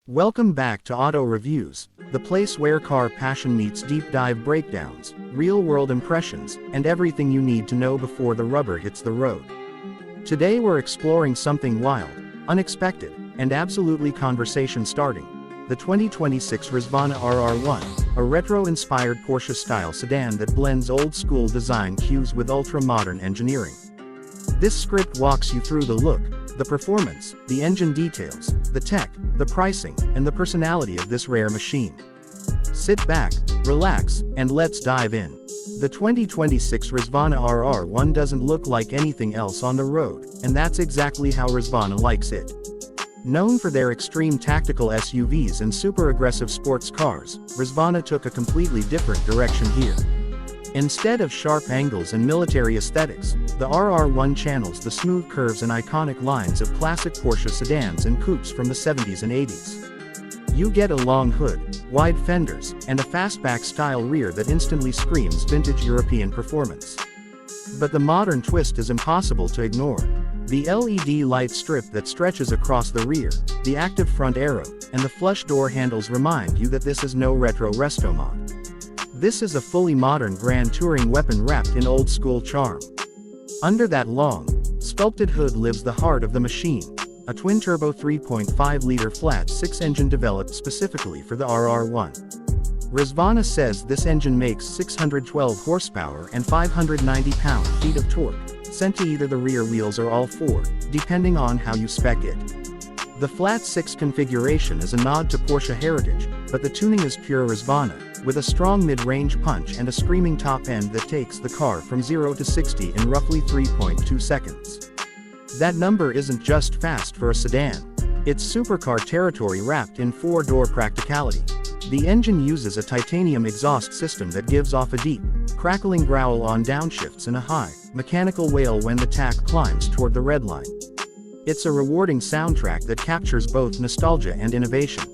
Welcome back to Auto Reviews, the place where car passion meets deep dive breakdowns, real world impressions, and everything you need to know before the rubber hits the road. Today we're exploring something wild, unexpected, and absolutely conversation starting: the 2026 Rezvani RR1, a retro-inspired Porsche-style sedan that blends old-school design cues with ultra-modern engineering. This script walks you through the look, the performance, the engine details, the tech, the pricing, and the personality of this rare machine. Sit back, relax, and let's dive in. The 2026 Rezvani RR1 doesn't look like anything else on the road, and that's exactly how Rezvani likes it. Known for their extreme tactical SUVs and super aggressive sports cars, Rezvani took a completely different direction here. Instead of sharp angles and military aesthetics, the RR1 channels the smooth curves and iconic lines of classic Porsche sedans and coupes from the 70s and 80s. You get a long hood, wide fenders, and a fastback-style rear that instantly screams vintage European performance. But the modern twist is impossible to ignore. The LED light strip that stretches across the rear, the active front aero, and the flush door handles remind you that this is no retro resto mod. This is a fully modern Grand Touring weapon wrapped in old-school charm. Under that long, sculpted hood lives the heart of the machine, a twin-turbo 3.5-liter flat-six engine developed specifically for the RR1. Rezvani says this engine makes 612 horsepower and 590 pound-feet of torque, sent to either the rear wheels or all four, depending on how you spec it. The flat-six configuration is a nod to Porsche heritage, but the tuning is pure Rezvani, with a strong mid-range punch and a screaming top end that takes the car from 0 to 60 in roughly 3.2 seconds. That number isn't just fast for a sedan. It's supercar territory wrapped in four-door practicality. The engine uses a titanium exhaust system that gives off a deep, crackling growl on downshifts and a high, mechanical wail when the tach climbs toward the red line. It's a rewarding soundtrack that captures both nostalgia and innovation.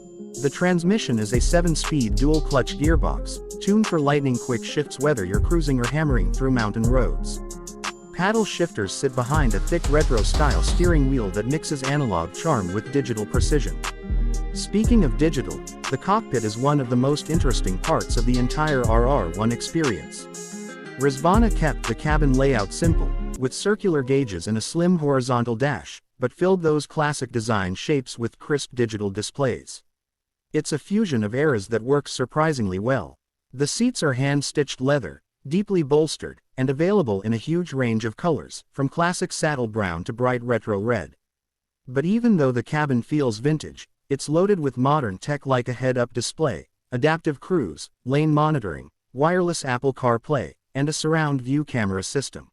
The transmission is a 7-speed dual-clutch gearbox, tuned for lightning-quick shifts whether you're cruising or hammering through mountain roads. Paddle shifters sit behind a thick retro-style steering wheel that mixes analog charm with digital precision. Speaking of digital, the cockpit is one of the most interesting parts of the entire RR1 experience. Rezvani kept the cabin layout simple, with circular gauges and a slim horizontal dash, but filled those classic design shapes with crisp digital displays. It's a fusion of eras that works surprisingly well. The seats are hand-stitched leather, deeply bolstered, and available in a huge range of colors, from classic saddle brown to bright retro red. But even though the cabin feels vintage, it's loaded with modern tech like a head-up display, adaptive cruise, lane monitoring, wireless Apple CarPlay, and a surround view camera system.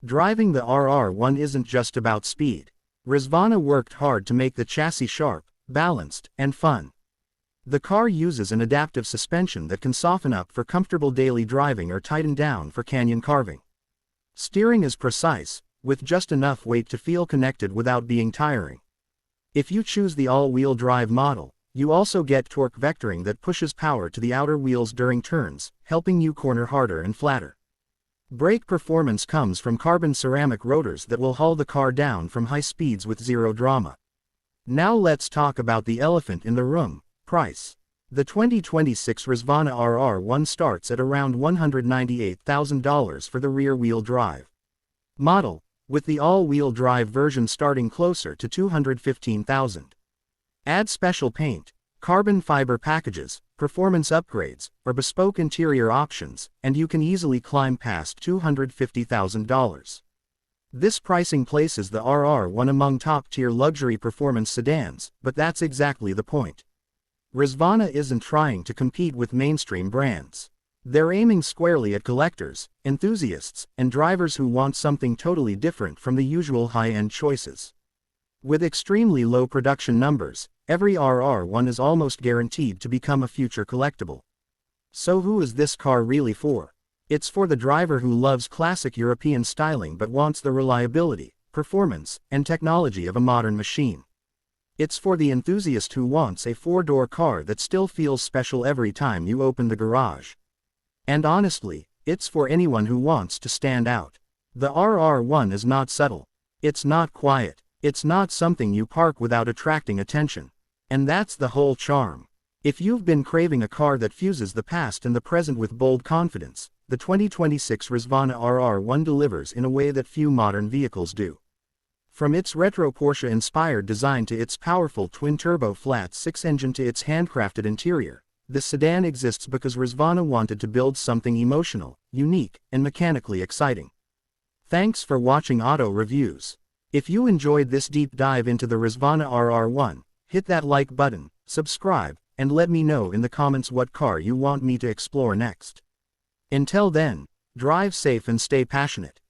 Driving the RR1 isn't just about speed. Rezvani worked hard to make the chassis sharp, balanced, and fun. The car uses an adaptive suspension that can soften up for comfortable daily driving or tighten down for canyon carving. Steering is precise, with just enough weight to feel connected without being tiring. If you choose the all-wheel drive model, you also get torque vectoring that pushes power to the outer wheels during turns, helping you corner harder and flatter. Brake performance comes from carbon ceramic rotors that will haul the car down from high speeds with zero drama. Now let's talk about the elephant in the room: price. The 2026 Rezvani RR1 starts at around $198,000 for the rear-wheel drive model, with the all-wheel drive version starting closer to $215,000. Add special paint, carbon fiber packages, performance upgrades, or bespoke interior options, and you can easily climb past $250,000. This pricing places the RR1 among top-tier luxury performance sedans, but that's exactly the point. Rezvani isn't trying to compete with mainstream brands. They're aiming squarely at collectors, enthusiasts, and drivers who want something totally different from the usual high-end choices. With extremely low production numbers, every RR1 is almost guaranteed to become a future collectible. So who is this car really for? It's for the driver who loves classic European styling but wants the reliability, performance, and technology of a modern machine. It's for the enthusiast who wants a four-door car that still feels special every time you open the garage. And honestly, it's for anyone who wants to stand out. The RR1 is not subtle. It's not quiet. It's not something you park without attracting attention. And that's the whole charm. If you've been craving a car that fuses the past and the present with bold confidence, the 2026 Rezvani RR1 delivers in a way that few modern vehicles do. From its retro Porsche-inspired design to its powerful twin-turbo flat-six engine to its handcrafted interior, this sedan exists because Rezvani wanted to build something emotional, unique, and mechanically exciting. Thanks for watching Auto Reviews. If you enjoyed this deep dive into the Rezvani RR1, hit that like button, subscribe, and let me know in the comments what car you want me to explore next. Until then, drive safe and stay passionate.